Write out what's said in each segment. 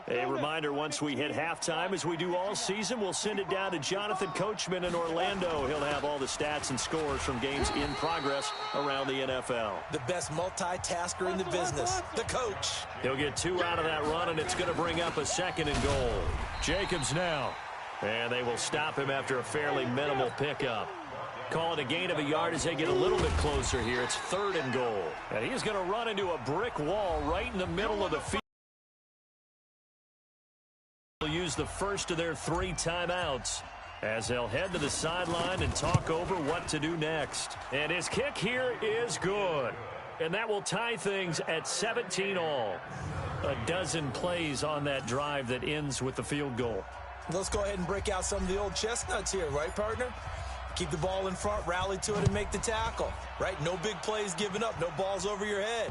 A reminder, once we hit halftime, as we do all season, we'll send it down to Jonathan Coachman in Orlando. He'll have all the stats and scores from games in progress around the NFL. The best multitasker in the business, the coach. He'll get 2 out of that run, and it's going to bring up a 2nd and goal. Jacobs now. And they will stop him after a fairly minimal pickup. Call it a gain of a yard as they get a little bit closer here. It's 3rd and goal. And he's going to run into a brick wall right in the middle of the field. They'll use the first of their 3 timeouts as they'll head to the sideline and talk over what to do next. And his kick here is good. And that will tie things at 17 all. A dozen plays on that drive that ends with the field goal. Let's go ahead and break out some of the old chestnuts here, right, partner? Keep the ball in front, rally to it, and make the tackle, right? No big plays given up, no balls over your head.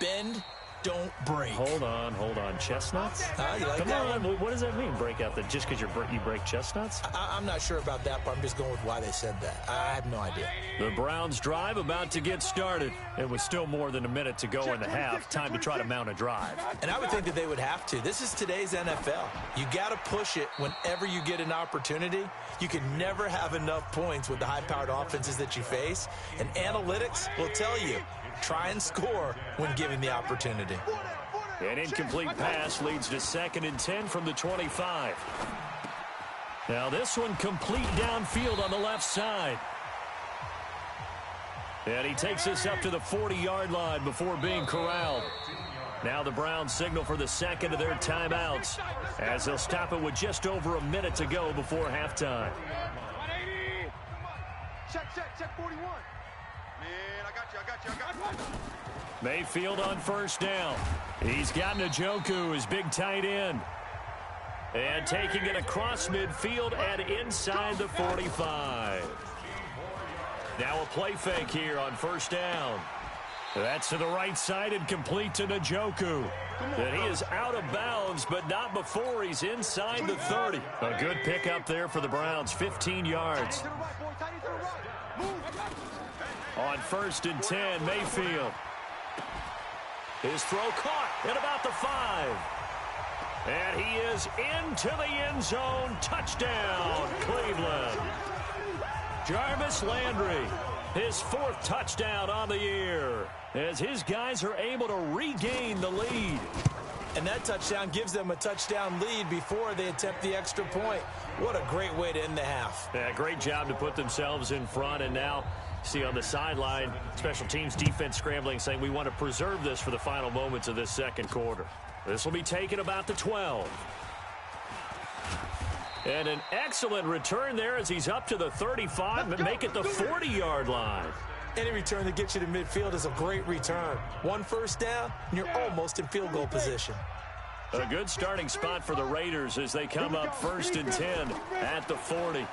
Bend, don't break. Hold on. Chestnuts? You like Come that on, one? what does that mean, break out? Just because you break chestnuts? I'm not sure about that, but I'm just going with why they said that. I have no idea. The Browns drive about to get started. It was still more than a minute to go in the half. Time to try to mount a drive. And I would think that they would have to. This is today's NFL. You got to push it whenever you get an opportunity. You can never have enough points with the high-powered offenses that you face. And analytics will tell you, try and score when given the opportunity. An incomplete pass leads to 2nd and 10 from the 25. Now this one complete downfield on the left side. And he takes us up to the 40-yard line before being corralled. Now the Browns signal for the 2nd of their timeouts as they'll stop it with just over a minute to go before halftime. Check 41. Man, I got you. Mayfield on 1st down. He's got Njoku, his big tight end. And taking it across midfield and inside the 45. Now a play fake here on 1st down. That's to the right side and complete to Njoku. And he is out of bounds, but not before he's inside the 30. A good pickup there for the Browns, 15 yards. On 1st and 10, Mayfield. His throw caught at about the 5. And he is into the end zone. Touchdown, Cleveland. Jarvis Landry, his 4th touchdown on the year, as his guys are able to regain the lead. And that touchdown gives them a touchdown lead before they attempt the extra point. What a great way to end the half. Yeah, great job to put themselves in front, and now see on the sideline, special teams defense scrambling, saying we want to preserve this for the final moments of this 2nd quarter. This will be taken about the 12. And an excellent return there as he's up to the 35 and make it the 40-yard line. Any return that gets you to midfield is a great return. 1 first down, and you're almost in field goal position. A good starting spot for the Raiders as they come up 1st and 10 at the 40.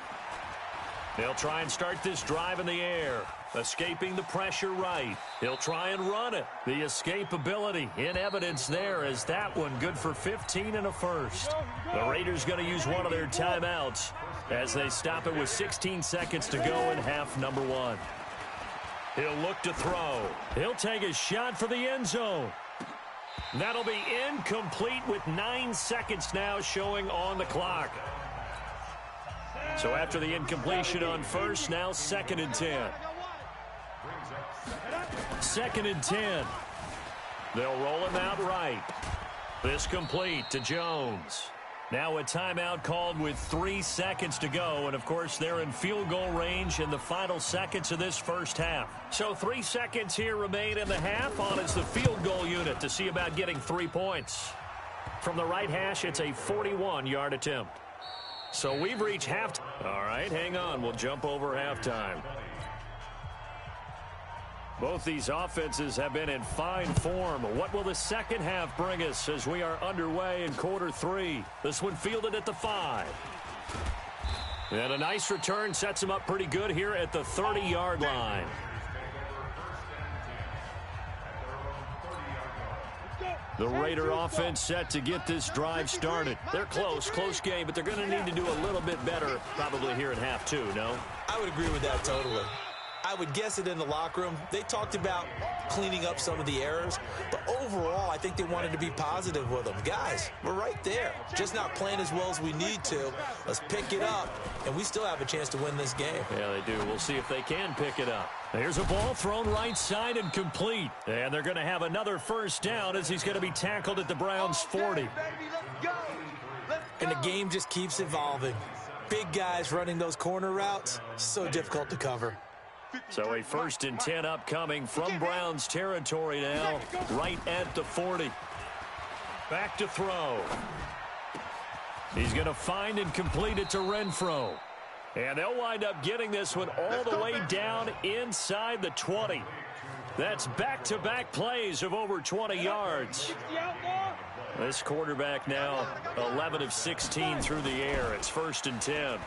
They'll try and start this drive in the air, escaping the pressure right. He'll try and run it. The escapability in evidence there as that one good for 15 and a first. The Raiders going to use one of their timeouts as they stop it with 16 seconds to go in half number 1. He'll look to throw. He'll take a shot for the end zone. That'll be incomplete with 9 seconds now showing on the clock. So after the incompletion on 1st, now 2nd and 10. 2nd and 10. They'll roll him out right. This complete to Jones. Now a timeout called with 3 seconds to go. And, of course, they're in field goal range in the final seconds of this first half. So 3 seconds here remain in the half. On is the field goal unit to see about getting 3 points. From the right hash, it's a 41-yard attempt. So we've reached halftime. All right, hang on. We'll jump over halftime. Both these offenses have been in fine form. What will the second half bring us as we are underway in quarter 3? This one fielded at the 5. And a nice return sets him up pretty good here at the 30-yard line. The Raider offense set to get this drive started. They're close game, but they're going to need to do a little bit better probably here in half 2, no? I would agree with that totally. I would guess it in the locker room. They talked about cleaning up some of the errors, but overall, I think they wanted to be positive with them. Guys, we're right there. Just not playing as well as we need to. Let's pick it up, and we still have a chance to win this game. Yeah, they do. We'll see if they can pick it up. Here's a ball thrown right side and complete. And they're going to have another first down as he's going to be tackled at the Browns' 40. And the game just keeps evolving. Big guys running those corner routes, so difficult to cover. So a 1st and 10 upcoming from Browns territory now, right at the 40. Back to throw. He's going to find and complete it to Renfro. And they'll wind up getting this one all the way down inside the 20. That's back-to-back plays of over 20 yards. This quarterback now 11 of 16 through the air. It's 1st and 10.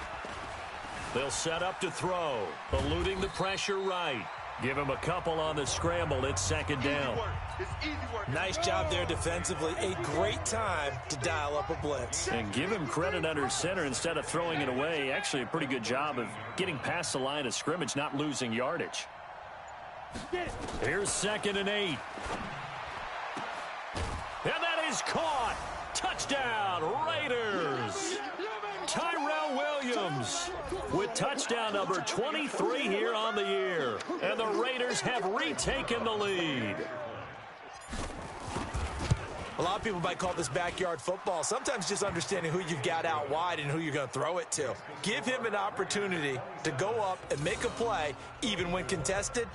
They'll set up to throw, eluding the pressure right. Give him a couple on the scramble. It's 2nd down. Nice job there defensively. A great time to dial up a blitz. And give him credit under center instead of throwing it away. Actually, a pretty good job of getting past the line of scrimmage, not losing yardage. Here's 2nd and 8. And that is caught. Touchdown, Raiders. Tyrell Williams with touchdown number 23 here on the year. And the Raiders have retaken the lead. A lot of people might call this backyard football. Sometimes just understanding who you've got out wide and who you're going to throw it to. Give him an opportunity to go up and make a play, even when contested.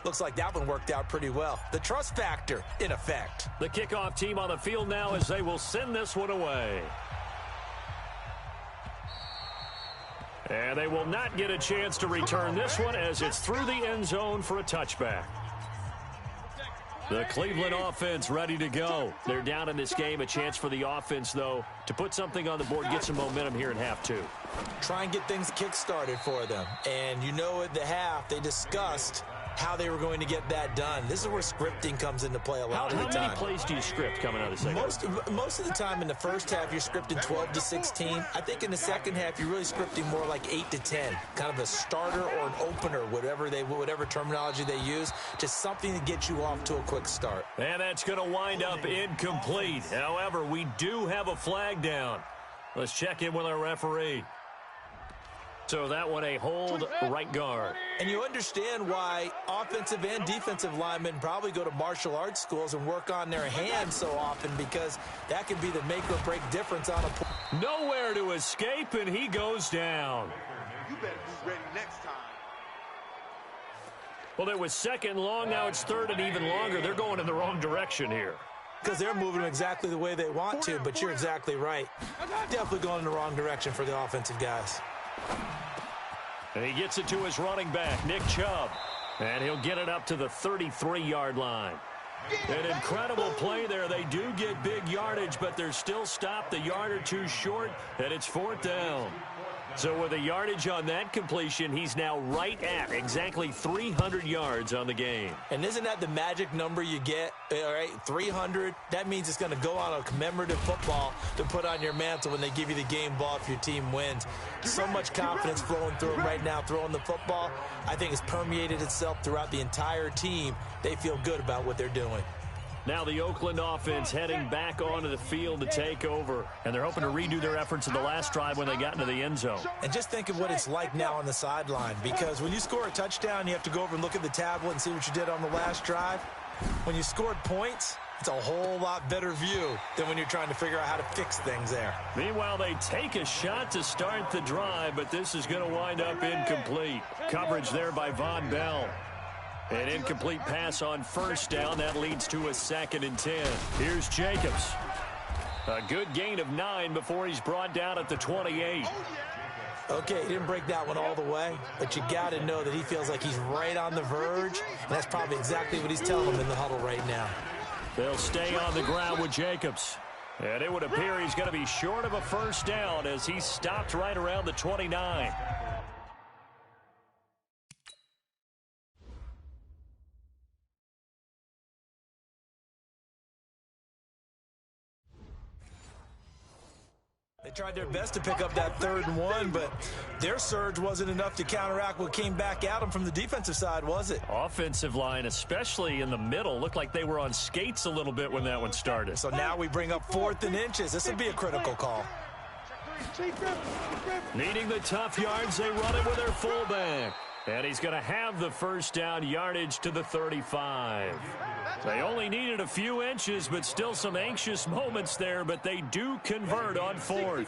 Looks like that one worked out pretty well. The trust factor in effect. The kickoff team on the field now as they will send this one away. And they will not get a chance to return this one as it's through the end zone for a touchback. The Cleveland offense ready to go. They're down in this game. A chance for the offense, though, to put something on the board, get some momentum here in half 2. Try and get things kick-started for them. And you know at the half, they discussed how they were going to get that done. This is where scripting comes into play a lot of the time. How many plays do you script coming out of the second half? Most of the time in the first half, you're scripting 12 to 16. I think in the second half, you're really scripting more like 8 to 10. Kind of a starter or an opener, whatever terminology they use. Just something to get you off to a quick start. And that's going to wind up incomplete. However, we do have a flag down. Let's check in with our referee. So that one a hold right guard. And you understand why offensive and defensive linemen probably go to martial arts schools and work on their hands so often, because that can be the make or break difference on a play. Nowhere to escape, and he goes down. You better be ready next time. Well, it was 2nd long. Now it's 3rd and even longer. They're going in the wrong direction here. Because they're moving exactly the way they want to, but you're exactly right. Definitely going in the wrong direction for the offensive guys. And he gets it to his running back, Nick Chubb. And he'll get it up to the 33-yard line. An incredible play there. They do get big yardage, but they're still stopped a yard or two short, and it's 4th down. So with a yardage on that completion, he's now right at exactly 300 yards on the game. And isn't that the magic number you get, all right, 300? That means it's going to go on a commemorative football to put on your mantle when they give you the game ball if your team wins. So much confidence flowing through them right now, throwing the football. I think it's permeated itself throughout the entire team. They feel good about what they're doing. Now the Oakland offense heading back onto the field to take over. And they're hoping to redo their efforts in the last drive when they got into the end zone. And just think of what it's like now on the sideline. Because when you score a touchdown, you have to go over and look at the tablet and see what you did on the last drive. When you scored points, it's a whole lot better view than when you're trying to figure out how to fix things there. Meanwhile, they take a shot to start the drive, but this is going to wind up incomplete. Coverage there by Von Bell. An incomplete pass on 1st down. That leads to a 2nd and 10. Here's Jacobs. A good gain of 9 before he's brought down at the 28. Okay, he didn't break that one all the way, but you got to know that he feels like he's right on the verge, and that's probably exactly what he's telling them in the huddle right now. They'll stay on the ground with Jacobs. And it would appear he's going to be short of a 1st down as he's stopped right around the 29. They tried their best to pick up that 3rd and 1, but their surge wasn't enough to counteract what came back at them from the defensive side, was it? Offensive line, especially in the middle, looked like they were on skates a little bit when that one started. So now we bring up 4th and inches. This would be a critical call. Needing the tough yards, they run it with their fullback. And he's going to have the first down yardage to the 35. They only needed a few inches, but still some anxious moments there, but they do convert on 4th.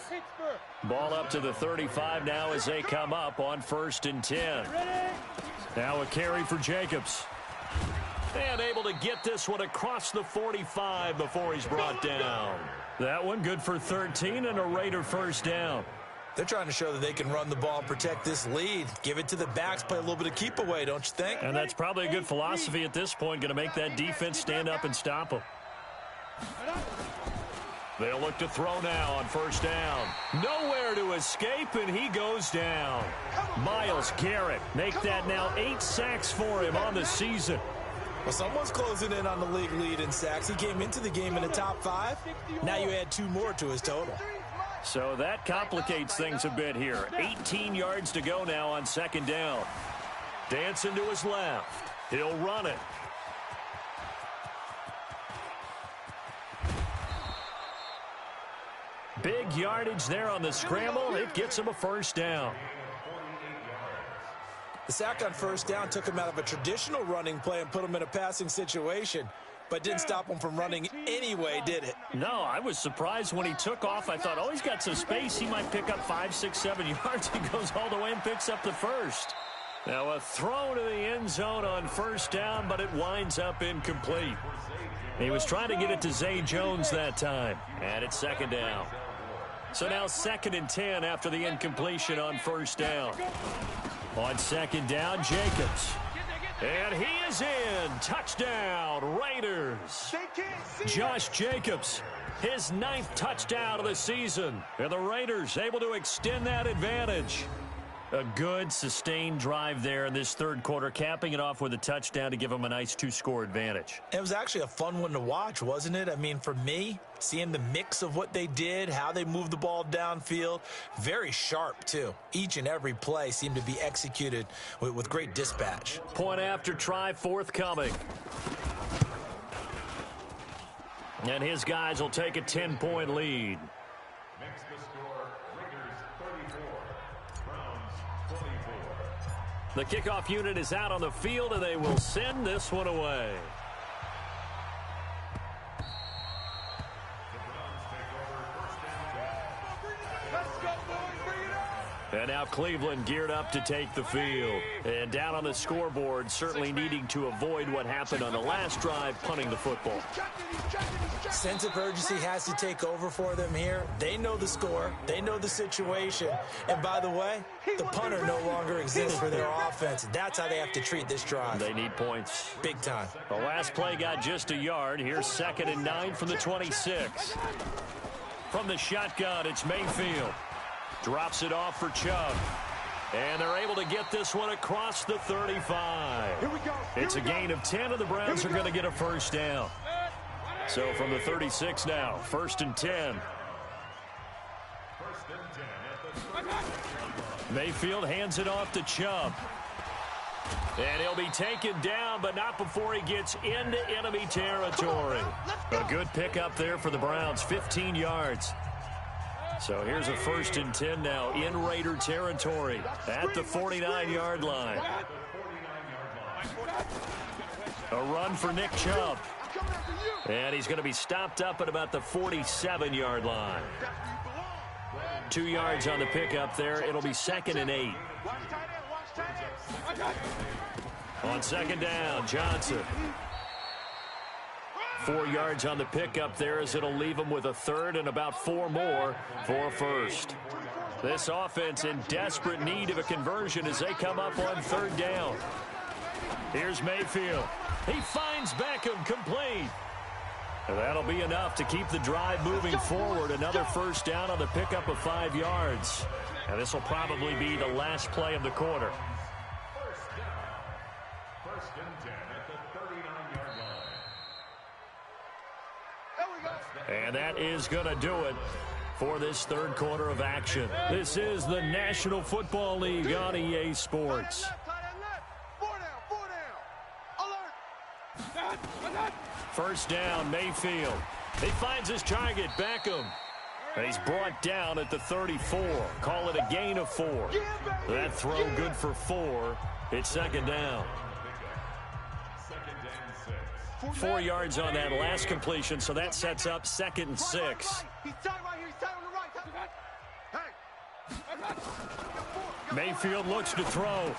Ball up to the 35 now as they come up on 1st and 10. Now a carry for Jacobs. And able to get this one across the 45 before he's brought down. That one good for 13 and a Raider first down. They're trying to show that they can run the ball and protect this lead. Give it to the backs, play a little bit of keep away, don't you think? And that's probably a good philosophy at this point, going to make that defense stand up and stop them. They'll look to throw now on first down. Nowhere to escape, and he goes down. Myles Garrett, make that now 8 sacks for him on the season. Well, someone's closing in on the league lead in sacks. He came into the game in the top 5. Now you add 2 more to his total. So that complicates things a bit here. 18 yards to go now on 2nd down. Dancing to his left. He'll run it. Big yardage there on the scramble. It gets him a first down. The sack on first down took him out of a traditional running play and put him in a passing situation, but didn't stop him from running anyway, did it? No, I was surprised when he took off. I thought, oh, he's got some space. He might pick up 5, 6, 7 yards. He goes all the way and picks up the first. Now a throw to the end zone on first down, but it winds up incomplete. He was trying to get it to Zay Jones that time, and it's 2nd down. So now 2nd and 10 after the incompletion on first down. On 2nd down, Jacobs. And he is in. Touchdown, Raiders. Josh Jacobs, his 9th touchdown of the season. And the Raiders able to extend that advantage. A good, sustained drive there in this 3rd quarter, capping it off with a touchdown to give them a nice 2-score advantage. It was actually a fun one to watch, wasn't it? I mean, for me, seeing the mix of what they did, how they moved the ball downfield, very sharp, too. Each and every play seemed to be executed with great dispatch. Point after try forthcoming. And his guys will take a 10-point lead. The kickoff unit is out on the field, and they will send this one away. And now Cleveland geared up to take the field. And down on the scoreboard, certainly needing to avoid what happened on the last drive, punting the football. Sense of urgency has to take over for them here. They know the score. They know the situation. And by the way, the punter no longer exists for their offense. That's how they have to treat this drive. They need points. Big time. The last play got just a yard. Here's 2nd and 9 from the 26. From the shotgun, it's Mayfield. Drops it off for Chubb. And they're able to get this one across the 35. Here we go. It's a gain of 10, and the Browns are going to get a first down. So from the 36 now, 1st and 10. Mayfield hands it off to Chubb. And he'll be taken down, but not before he gets into enemy territory. A good pickup there for the Browns, 15 yards. So here's a 1st and 10 now in Raider territory at the 49-yard line. A run for Nick Chubb. And he's going to be stopped up at about the 47-yard line. 2 yards on the pickup there. It'll be 2nd and 8. On 2nd down, Johnson. 4 yards on the pickup there as it'll leave him with a 3rd and about 4 more for a first. This offense in desperate need of a conversion as they come up on 3rd down. Here's Mayfield. He finds Beckham complete. And that'll be enough to keep the drive moving forward. Another first down on the pickup of 5 yards. And this will probably be the last play of the quarter. First and 10 at the 39-yard line. And that is going to do it for this third quarter of action. This is the National Football League on EA Sports. First down, Mayfield. He finds his target, Beckham. And he's brought down at the 34. Call it a gain of 4. That throw good for 4. It's second down. 4 yards on that last completion, so that sets up 2nd and 6. Mayfield looks to throw.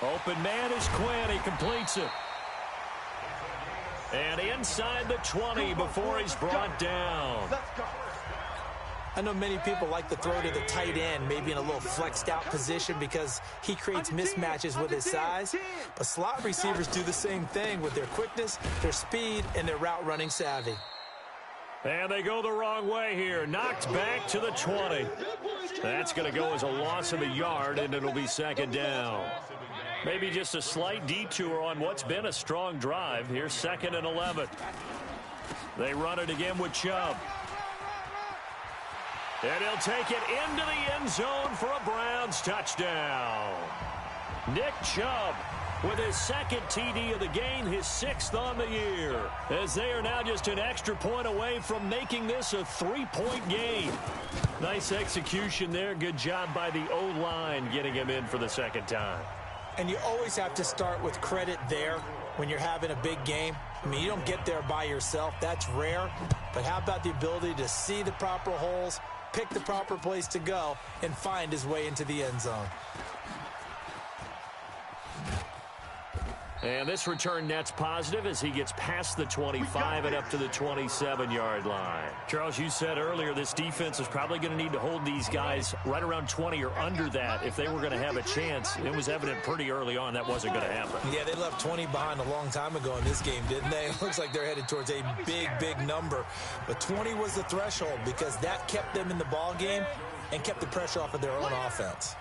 Open man is Quinn. He completes it. And inside the 20 before he's brought down. I know many people like to throw to the tight end, maybe in a little flexed out position because he creates mismatches with his size. But slot receivers do the same thing with their quickness, their speed, and their route running savvy. And they go the wrong way here. Knocked back to the 20. That's going to go as a loss of a yard, and it'll be second down. Maybe just a slight detour on what's been a strong drive. Here's 2nd and 11. They run it again with Chubb. And he'll take it into the end zone for a Browns touchdown. Nick Chubb with his 2nd TD of the game, his 6th on the year, as they are now just an extra point away from making this a 3-point game. Nice execution there. Good job by the O-line getting him in for the 2nd time. And you always have to start with credit there when you're having a big game. I mean, you don't get there by yourself. That's rare. But how about the ability to see the proper holes, pick the proper place to go, and find his way into the end zone? And this return net's positive as he gets past the 25 and up to the 27-yard line. Charles, you said earlier this defense is probably going to need to hold these guys right around 20 or under that if they were going to have a chance. It was evident pretty early on that wasn't going to happen. Yeah, they left 20 behind a long time ago in this game, didn't they? It looks like they're headed towards a big, big number. But 20 was the threshold because that kept them in the ball game and kept the pressure off of their own offense.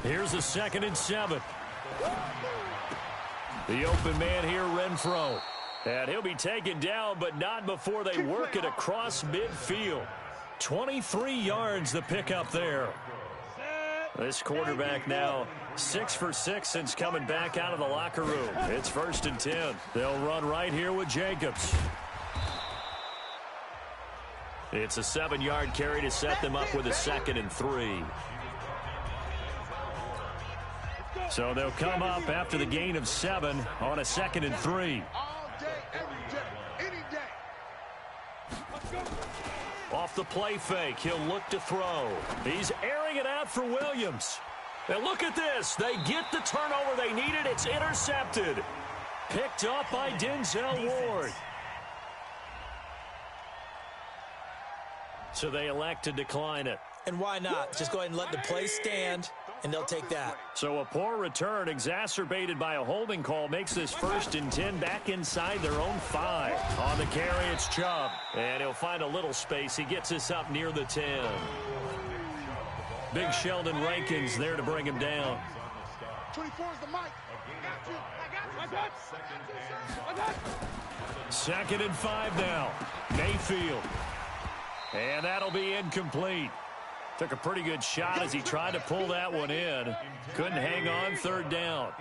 Here's a 2nd and 7. The open man here, Renfro. And he'll be taken down, but not before they work it across midfield. 23 yards the pickup there. This quarterback now 6 for 6 since coming back out of the locker room. It's 1st and 10. They'll run right here with Jacobs. It's a 7-yard carry to set them up with a 2nd and 3. So they'll come up after the gain of 7 on a 2nd and 3. Off the play fake, he'll look to throw. He's airing it out for Williams. And look at this. They get the turnover they needed. It's intercepted. Picked up by Denzel Ward. So they elect to decline it. And why not? Just go ahead and let the play stand, and they'll take that. So a poor return exacerbated by a holding call makes this 1st and 10 back inside their own 5. On the carry, it's Chubb. And he'll find a little space. He gets us up near the 10. Big Sheldon Rankins there to bring him down. 24 is the mic. I got you. 2nd and 5 now. Mayfield. And that'll be incomplete. Took a pretty good shot as he tried to pull that one in. Couldn't hang on 3rd down.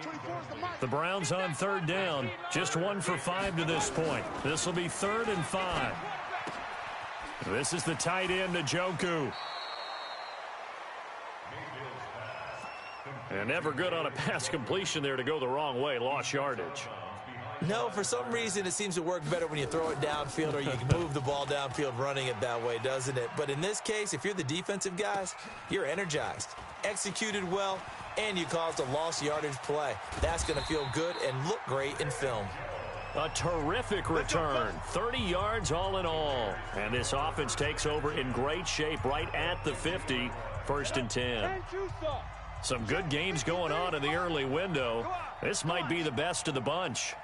The Browns on 3rd down. Just 1 for 5 to this point. This will be 3rd and 5. This is the tight end, Njoku. And never good on a pass completion there to go the wrong way. Lost yardage. No, for some reason, it seems to work better when you throw it downfield or you can move the ball downfield running it that way, doesn't it? But in this case, if you're the defensive guys, you're energized, executed well, and you caused a lost yardage play. That's going to feel good and look great in film. A terrific return, 30 yards all in all. And this offense takes over in great shape right at the 50, 1st and 10. Some good games going on in the early window. This might be the best of the bunch.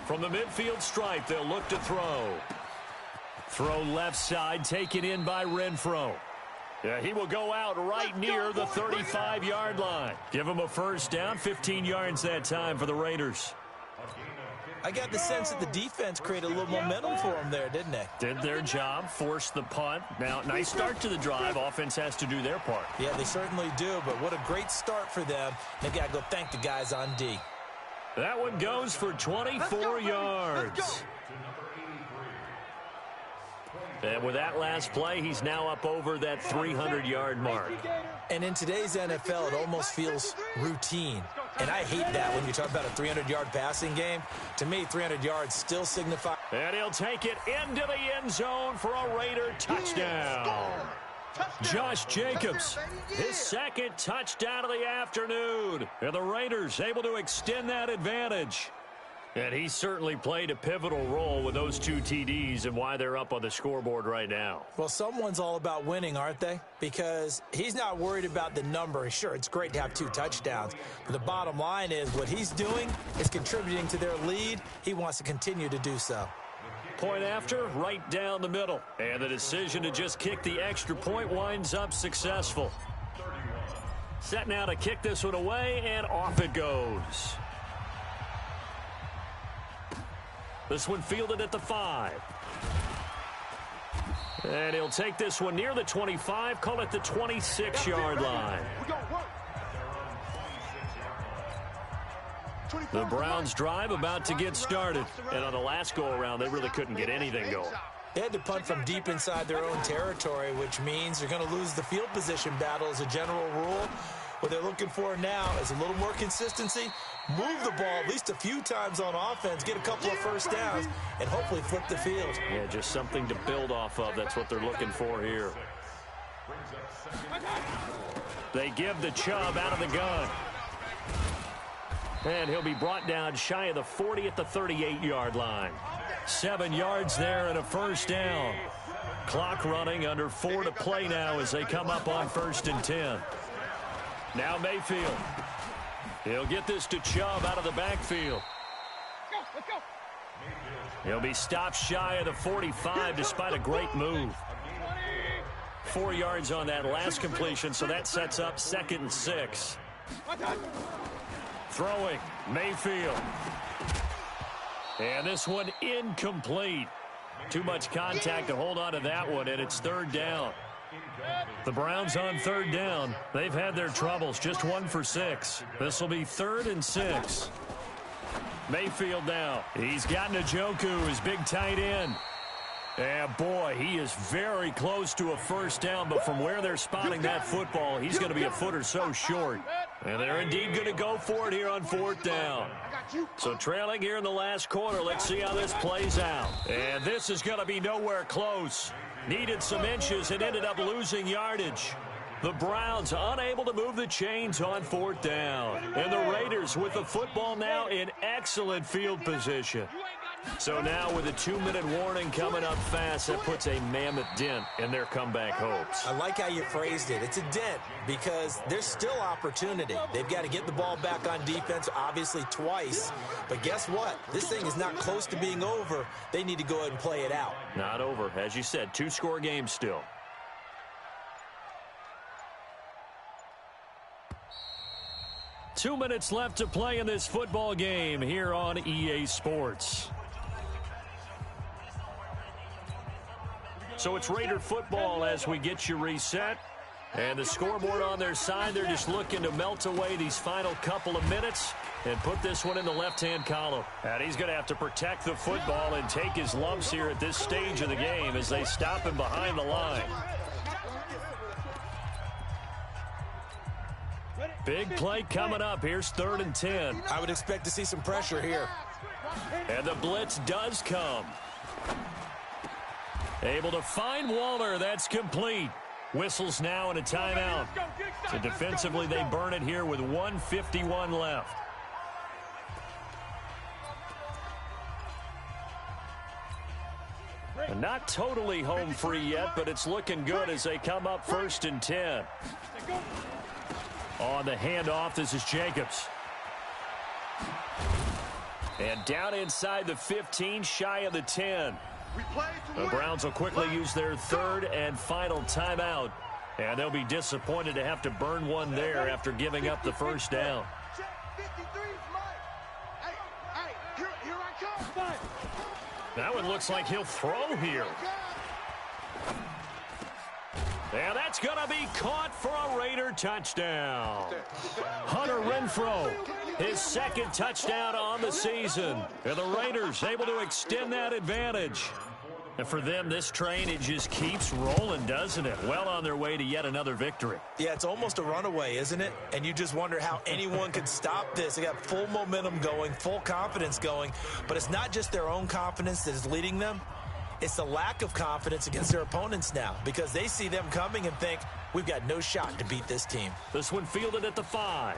From the midfield stripe, they'll look to throw. Throw left side, taken in by Renfro. Yeah, he will go out right near the 35-yard line. Give him a first down, 15 yards that time for the Raiders. I got the sense that the defense created a little momentum for them there, didn't they? Did their job, forced the punt. Now, nice start to the drive. Offense has to do their part. Yeah, they certainly do, but what a great start for them. They got to go thank the guys on D. That one goes for 24 yards. And with that last play, he's now up over that 300-yard mark. And in today's NFL, it almost feels routine. And I hate that when you talk about a 300-yard passing game. To me, 300 yards still signify. And he'll take it into the end zone for a Raider touchdown. Josh Jacobs, his second touchdown of the afternoon. And the Raiders able to extend that advantage. And he certainly played a pivotal role with those 2 TDs and why they're up on the scoreboard right now. Well, someone's all about winning, aren't they? Because he's not worried about the number. Sure, it's great to have 2 touchdowns. But the bottom line is what he's doing is contributing to their lead. He wants to continue to do so. Point after, right down the middle. And the decision to just kick the extra point winds up successful. Set now to kick this one away, and off it goes. This one fielded at the 5. And he'll take this one near the 25, call it the 26-yard line. The Browns drive about to get started. And on the last go-around, they really couldn't get anything going. They had to punt from deep inside their own territory, which means they're going to lose the field position battle as a general rule. What they're looking for now is a little more consistency, move the ball at least a few times on offense, get a couple of first downs, and hopefully flip the field. Yeah, just something to build off of. That's what they're looking for here. They give the Chubb out of the gun. And he'll be brought down shy of the 40 at the 38-yard line. 7 yards there and a first down. Clock running, under 4 to play now as they come up on 1st and 10. Now Mayfield. He'll get this to Chubb out of the backfield. Let's go. He'll be stopped shy of the 45 despite a great move. 4 yards on that last completion, so that sets up 2nd and 6. Throwing, Mayfield. And this one incomplete. Too much contact to hold on to that one, and it's 3rd down. The Browns on 3rd down. They've had their troubles, just 1 for 6. This will be 3rd and 6. Mayfield now. He's got Njoku, his big tight end. And boy, he is very close to a first down, but from where they're spotting that football, he's going to be a foot or so short. And they're indeed going to go for it here on 4th down. So trailing here in the last quarter, let's see how this plays out. And this is going to be nowhere close. Needed some inches and ended up losing yardage. The Browns unable to move the chains on 4th down. And the Raiders with the football now in excellent field position. So now with a 2-minute warning coming up fast, that puts a mammoth dent in their comeback hopes. I like how you phrased it. It's a dent because there's still opportunity. They've got to get the ball back on defense, obviously twice. But guess what? This thing is not close to being over. They need to go ahead and play it out. Not over. As you said, 2-score game still. Two minutes left to play in this football game here on EA Sports. So it's Raider football as we get you reset. And the scoreboard on their side, they're just looking to melt away these final couple of minutes and put this one in the left-hand column. And he's going to have to protect the football and take his lumps here at this stage of the game as they stop him behind the line. Big play coming up. Here's 3rd and 10. I would expect to see some pressure here. And the blitz does come. Able to find Waller. That's complete. Whistles now and a timeout. So defensively, they burn it here with 1:51 left. And not totally home free yet, but it's looking good as they come up 1st and 10. On the handoff, this is Jacobs. And down inside the 15, shy of the 10. The Browns will quickly use their 3rd and final timeout And they'll be disappointed to have to burn one there after giving up the first down. That one looks like he'll throw here. And that's going to be caught for a Raider touchdown. Hunter Renfrow, his second touchdown on the season. And the Raiders able to extend that advantage. And for them, this train, it just keeps rolling, doesn't it? Well on their way to yet another victory. Yeah, it's almost a runaway, isn't it? And you just wonder how anyone could stop this. They got full momentum going, full confidence going. But it's not just their own confidence that is leading them. It's the lack of confidence against their opponents now because they see them coming and think, we've got no shot to beat this team. This one fielded at the 5.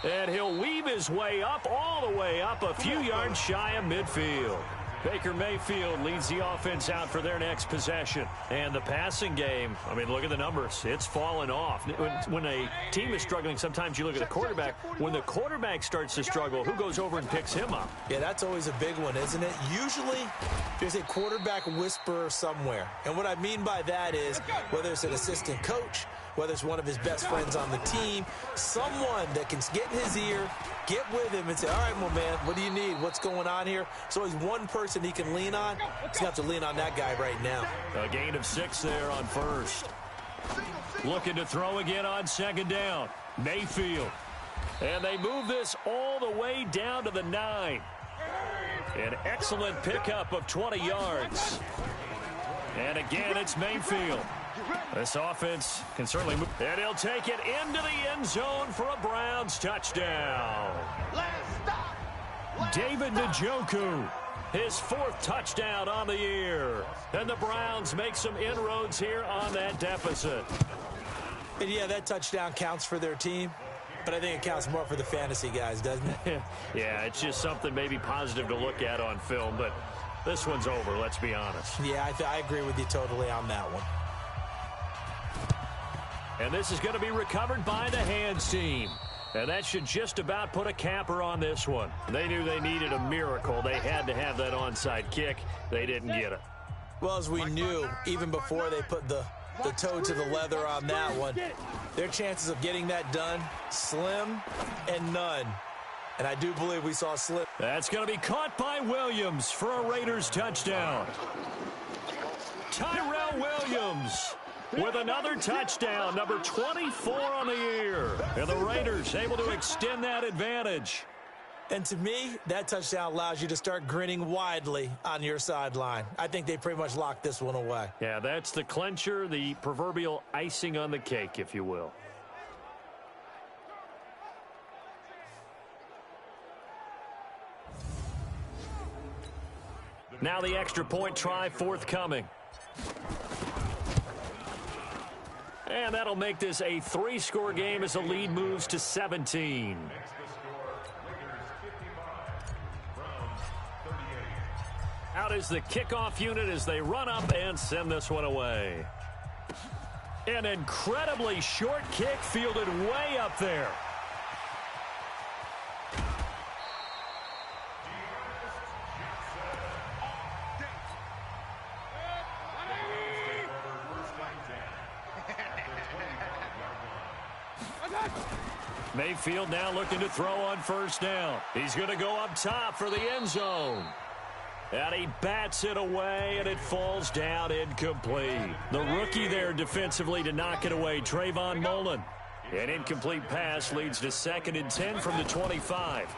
And he'll weave his way up, all the way up, a few yards shy of midfield. Baker Mayfield leads the offense out for their next possession. And the passing game, I mean, look at the numbers. It's fallen off. When a team is struggling, sometimes you look at the quarterback. When the quarterback starts to struggle, who goes over and picks him up? Yeah, that's always a big one, isn't it? Usually, there's a quarterback whisperer somewhere. And what I mean by that is, whether it's an assistant coach, whether it's one of his best friends on the team, someone that can get in his ear, get with him and say, all right, well, man, what do you need? What's going on here? So he's one person he can lean on. He's going to have to lean on that guy right now. A gain of 6 there on first. Looking to throw again on second down. Mayfield. And they move this all the way down to the 9. An excellent pickup of 20 yards. And again, it's Mayfield. This offense can certainly move. And he'll take it into the end zone for a Browns touchdown. David Njoku, his 4th touchdown on the year. And the Browns make some inroads here on that deficit. And yeah, that touchdown counts for their team. But I think it counts more for the fantasy guys, doesn't it? Yeah, it's just something maybe positive to look at on film. But this one's over, let's be honest. Yeah, I agree with you totally on that one. And this is going to be recovered by the hands team. And that should just about put a capper on this one. They knew they needed a miracle. They had to have that onside kick. They didn't get it. Well, as we knew, even before they put the toe to the leather on that one, their chances of getting that done, slim and none. And I do believe we saw slim. That's going to be caught by Williams for a Raiders touchdown. Tyrell Williams with another touchdown, number 24 on the year. And the Raiders able to extend that advantage. And to me, that touchdown allows you to start grinning widely on your sideline. I think they pretty much locked this one away. Yeah, that's the clincher, the proverbial icing on the cake, if you will. Now the extra point try forthcoming. And that'll make this a 3-score game as the lead moves to 17. Out is the kickoff unit as they run up and send this one away. An incredibly short kick fielded way up there. Mayfield now looking to throw on first down. He's going to go up top for the end zone. And he bats it away, and it falls down incomplete. The rookie there defensively to knock it away, Trayvon Mullen. An incomplete pass leads to 2nd and 10 from the 25.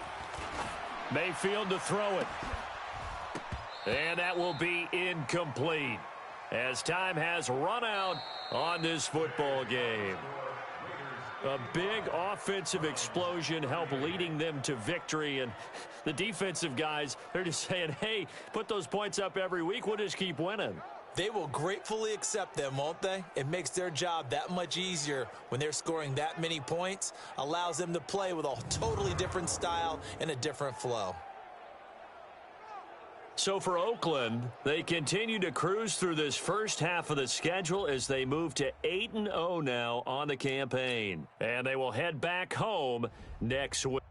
Mayfield to throw it. And that will be incomplete as time has run out on this football game. A big offensive explosion helped leading them to victory. And the defensive guys, they're just saying, hey, put those points up every week. We'll just keep winning. They will gratefully accept them, won't they? It makes their job that much easier when they're scoring that many points. Allows them to play with a totally different style and a different flow. So for Oakland, they continue to cruise through this first half of the schedule as they move to 8-0 now on the campaign. And they will head back home next week.